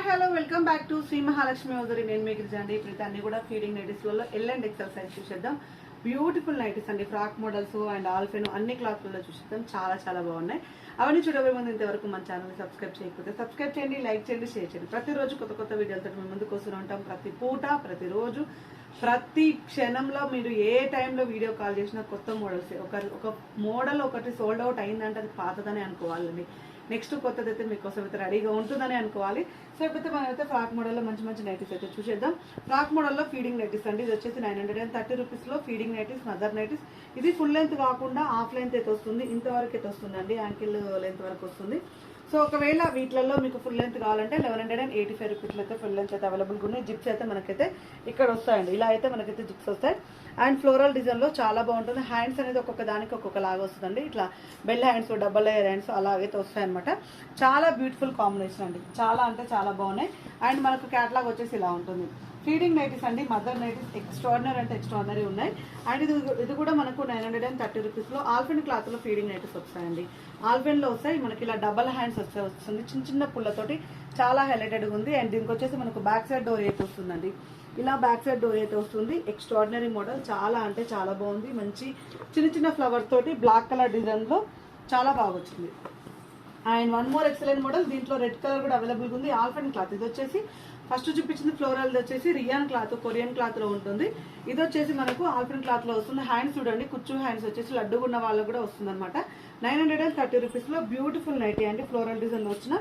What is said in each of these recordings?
Hello welcome back to Shri Mahalakshmi hosiery. నేను మీకు అండి ఇప్పుడు అన్ని కూడా ఫీడింగ్ నైటీస్లలో ఎల్ అండ్ ఎక్సెల్ సైజ్ చూసేద్దాం. బ్యూటిఫుల్ నైటీస్ అండి, ఫ్రాక్ మోడల్స్ అండ్ ఆల్ఫెన్ అన్ని క్లాత్లలో చూసేద్దాం. చాలా బాగున్నాయి. అవన్నీ చూడబోయే ముందు ఇంతవరకు మన ఛానల్ని సబ్స్క్రైబ్ చేయకపోతే సబ్స్క్రైబ్ చేయండి, లైక్ చేయండి, షేర్ చేయండి. ప్రతిరోజు కొత్త వీడియోలతో మేము ముందుకు వస్తూనే ఉంటాం. ప్రతి పూట ప్రతిరోజు ప్రతి క్షణంలో మీరు ఏ టైంలో వీడియో కాల్ చేసినా కొత్త మోడల్స్. ఒక మోడల్ ఒకటి సోల్డ్ అవుట్ అయిందంటే అది పాతదనే అనుకోవాలండి. నెక్స్ట్ కొత్తది అయితే మీకోసం అయితే రెడీగా ఉంటుందని అనుకోవాలి. సో ఇప్పుడైతే మనం అయితే ఫ్రాక్ మోడల్లో మంచి నైటీస్ అయితే చూసేద్దాం. ఫ్రాక్ మోడల్లో ఫీడింగ్ నైటీస్ అండి. ఇది వచ్చేసి 930 రూపీస్లో ఫీడింగ్ నైటీస్, మదర్ నైటీస్. ఇది ఫుల్ లెంత్ కాకుండా హాఫ్ లెంత్ అయితే వస్తుంది, ఇంతవరకు అయితే వస్తుంది అండి, యాంకిల్ లెంత్ వరకు వస్తుంది. సో ఒకవేళ వీటిలలో మీకు ఫుల్ లెంత్ కావాలంటే 1185 రూపీస్లో అయితే ఫుల్ లెంత్ అయితే అవైలబుల్గా ఉన్నాయి. జిప్స్ అయితే మనకైతే ఇక్కడ వస్తాయండి, ఇలా అయితే మనకైతే జిప్స్ వస్తాయి. అండ్ ఫ్లోరల్ డిజైన్లో చాలా బాగుంటుంది. హ్యాండ్స్ అనేది ఒక్కొక్క దానికి ఒక్కొక్క లాగా వస్తుందండి. ఇట్లా bell hands, double layer hands అలాగైతే వస్తాయన్నమాట. చాలా బ్యూటిఫుల్ కాంబినేషన్ అండి, చాలా అంటే చాలా బాగున్నాయి. అండ్ మనకు క్యాటలాగ్ వచ్చేసి ఇలా ఉంటుంది. ఫీడింగ్ నైటీస్ అండి, మదర్ నైటీస్ ఎక్స్ట్రాడినరీ అంటే ఎక్స్ట్రాడినరీ ఉన్నాయి. అండ్ ఇది కూడా మనకు 930 రూపీస్లో ఆల్ఫెన్ క్లాత్లో ఫీడింగ్ నైటీస్ వస్తాయండి. ఆల్ఫెన్లో వస్తాయి మనకి ఇలా డబల్ హ్యాండ్స్ వస్తుంది, చిన్న పుల్లతోటి చాలా హైలైటెడ్గా ఉంది. అండ్ దీనికి వచ్చేసి మనకు బ్యాక్ సైడ్ డోర్ అయితే వస్తుందండి. ఇలా బ్యాక్ సైడ్ డోర్ అయితే వస్తుంది. ఎక్స్ట్రాడినరీ మోడల్, చాలా అంటే చాలా బాగుంది. మంచి చిన్న ఫ్లవర్స్ తోటి బ్లాక్ కలర్ డిజైన్లో చాలా బాగా వచ్చింది. And one more excellent model, దీంట్లో రెడ్ కలర్ కూడా అవైలబుల్గా ఉంది. ఆల్ఫెన్ క్లాత్, ఇది వచ్చేసి ఫస్ట్ చూపించింది ఫ్లోరల్, వచ్చేసి రియాన్ క్లాత్, కొరియన్ క్లాత్ లో ఉంటుంది. ఇది వచ్చేసి మనకు ఆల్ఫెన్ క్లాత్ లో వస్తుంది. హ్యాండ్స్ చూడండి, కుచ్చు హ్యాండ్స్ వచ్చేసి లడ్డుగున్న వాళ్ళకు కూడా వస్తుంది అనమాట. 930 రూపీస్లో బ్యూటిఫుల్ నైటీ అండి, ఫ్లోరల్ డిజైన్ లో వచ్చిన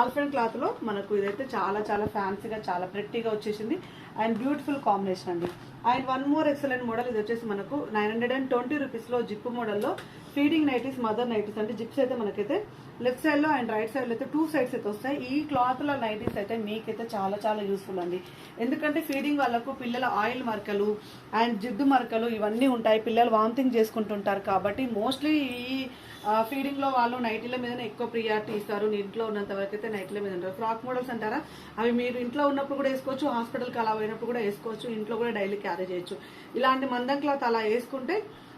ఆల్ఫెన్ క్లాత్ లో మనకు ఇదైతే చాలా ఫ్యాన్సీగా చాలా ప్రెట్టీగా వచ్చేసింది. అండ్ బ్యూటిఫుల్ కాంబినేషన్ అండి. And one more excellent model, ఇది వచ్చేసి మనకు 920 రూపీస్లో జిప్ మోడల్లో ఫీడింగ్ నైటీస్, మదర్ నైటీస్ అంటే జిప్స్ అయితే మనకైతే లెఫ్ట్ సైడ్ లో అండ్ రైట్ సైడ్ లో అయితే 2 సైడ్స్ అయితే వస్తాయి. ఈ క్లాత్ లో నైటీస్ అయితే మీకైతే చాలా యూస్ఫుల్ అండి. ఎందుకంటే ఫీడింగ్ వాళ్ళకు పిల్లల ఆయిల్ మరకలు అండ్ జిడ్డు మరకలు ఇవన్నీ ఉంటాయి, పిల్లలు వామిటింగ్ చేసుకుంటుంటారు. కాబట్టి మోస్ట్లీ ఈ ఫీడింగ్ లో వాళ్ళు నైటీల మీదనే ఎక్కువ ప్రియారిటీ ఇస్తారు. ఇంట్లో ఉన్నంత వరకు అయితే నైటీల మీద ఉంటారు. ఫ్రాక్ మోడల్స్ అంటారా, అవి మీరు ఇంట్లో ఉన్నప్పుడు కూడా వేసుకోవచ్చు, హాస్పిటల్కి అలా పోయినప్పుడు కూడా వేసుకోవచ్చు, ఇంట్లో కూడా డైలీ క్యారీ చేయొచ్చు. ఇలాంటి మందం క్లాత్ అలా వేసుకుంటే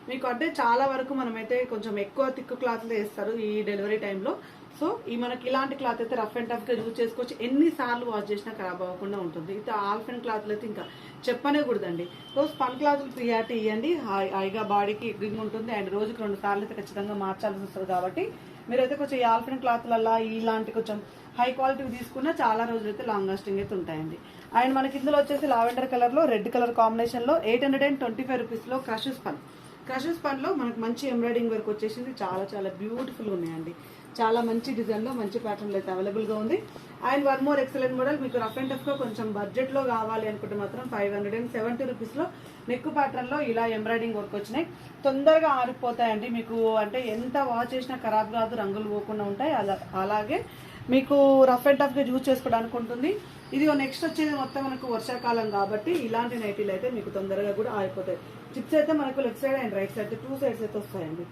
మీకు అంటే చాలా వరకు మనమైతే కొంచెం ఎక్కువ థిక్ క్లాత్లు వేస్తారు ఈ డెలివరీ టైంలో. సో ఈ మనకి ఇలాంటి క్లాత్ అయితే రఫ్ అండ్ టఫ్గా యూజ్ చేసుకోవచ్చు, ఎన్నిసార్లు వాష్ చేసినా ఖరాబ్ అవ్వకుండా ఉంటుంది. ఇది ఆల్ఫెన్ క్లాత్లు అయితే ఇంకా చెప్పనే కూడదండి. సో స్పన్ క్లాత్లు ప్రియారిటీ ఇవ్వండి, హాయిగా బాడీకి గ్రింగ్ ఉంటుంది. అండ్ రోజుకి 2 సార్లు అయితే ఖచ్చితంగా మార్చాల్సి వస్తుంది. కాబట్టి మీరైతే కొంచెం ఈ ఆల్ఫెన్ క్లాత్లల్లా ఇలాంటి కొంచెం హై క్వాలిటీ తీసుకున్న చాలా రోజులు అయితే లాంగ్ లాస్టింగ్ అయితే ఉంటాయండి. అండ్ మనకి ఇందులో వచ్చేసి లావెండర్ కలర్లో రెడ్ కలర్ కాంబినేషన్లో 825 రూపీస్లో క్రషెస్ పన్లో మనకు మంచి ఎంబ్రాయిడింగ్ వర్క్ వచ్చేసింది. చాలా బ్యూటిఫుల్ ఉన్నాయండి. చాలా మంచి డిజైన్లో మంచి ప్యాటర్న్లో అయితే అవైలబుల్గా ఉంది. And one more excellent model, మీకు రఫ్ అండ్ టఫ్గా కొంచెం బడ్జెట్లో కావాలి అనుకుంటే మాత్రం 570 రూపీస్లో నెక్ ప్యాటర్న్లో ఇలా ఎంబ్రాయిడింగ్ వర్క్ వచ్చినాయి. తొందరగా ఆరిపోతాయండి మీకు, అంటే ఎంత వాష్ చేసినా ఖరాబ్ కాదు, రంగులు పోకుండా ఉంటాయి. అలాగే మీకు రఫ్ అండ్ టఫ్గా యూజ్ చేసుకోవడానికి ఉంటుంది. ఇది నెక్స్ట్ వచ్చేది మొత్తం మనకు వర్షాకాలం కాబట్టి ఇలాంటి నైటీలు అయితే మీకు తొందరగా కూడా ఆరిపోతాయి. జిప్స్ అయితే మనకు left side and right side 2 sides అయితే వస్తాయండి.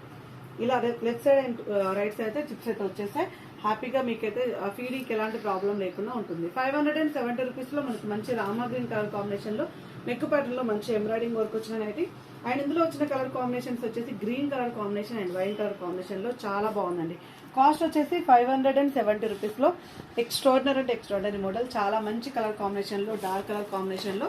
ఇలా left side and right side అయితే జిప్స్ అయితే వచ్చేస్తాయి. హ్యాపీగా మీకైతే ఫీడింగ్కి ఎలాంటి ప్రాబ్లం లేకుండా ఉంటుంది. 570 రూపీస్లో మనకి మంచి రామా గ్రీన్ కలర్ కాంబినేషన్లో నెక్ ప్యాటర్న్లో మంచి ఎంబ్రాయిడింగ్ వర్క్ వచ్చిన నైటీ. అండ్ ఇందులో వచ్చిన కలర్ కాంబినేషన్స్ వచ్చేసి green colour combination and wine colour కాంబినేషన్లో చాలా బాగుందండి. కాస్ట్ వచ్చేసి 570 రూపీస్లో ఎక్స్ట్రాడినరీ మోడల్, చాలా మంచి కలర్ కాంబినేషన్లో, డార్క్ కలర్ కాంబినేషన్లో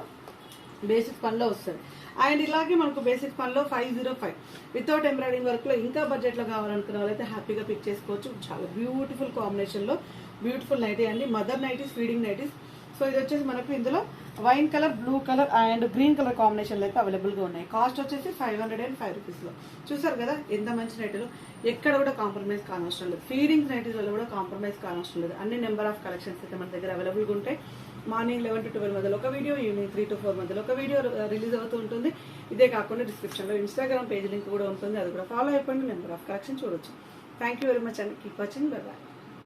బేసిక్ పన్లో వస్తుంది. అండ్ ఇలాగే మనకు బేసిక్ పన్లో 505 వితౌట్ ఎంబ్రాయిడింగ్ వర్క్లో ఇంకా బడ్జెట్లో కావాలనుకున్న వాళ్ళైతే హ్యాపీగా పిక్ చేసుకోవచ్చు. చాలా బ్యూటిఫుల్ కాంబినేషన్లో బ్యూటిఫుల్ నైటీ అండి, mother nighties, feeding nighties. So ఇది వచ్చేసి మనకు ఇందులో wine colour, blue colour and green colour కాంబినేషన్లో అయితే అవైలబుల్గా ఉన్నాయి. కాస్ట్ వచ్చేసి 505 రూపీస్లో. చూసారు కదా ఎంత మంచి నైటీలు, ఎక్కడ కూడా కాంప్రమైజ్ కానవసరం లేదు. ఫీడింగ్ నైటీస్లో కూడా కాంప్రమైజ్ కానవసరం లేదు. అన్ని నెంబర్ ఆఫ్ కలెక్షన్స్ అయితే మన దగ్గర అవైలబుల్గా ఉంటాయి. మార్నింగ్ 11 to 12 మధ్యలో ఒక వీడియో, ఈవినింగ్ 3 to 4 మధ్యలో ఒక వీడియో రిలీజ్ అవుతూ ఉంటుంది. ఇదే కాకుండా డిస్క్రిప్షన్లో ఇన్స్టాగ్రామ్ పేజ్ లింక్ కూడా ఉంటుంది, అది కూడా ఫాలో అయిపోయింది. నెంబర్ ఆఫ్ కలెక్షన్ చూడొచ్చు. Thank you very much and keep watching. Bye bye.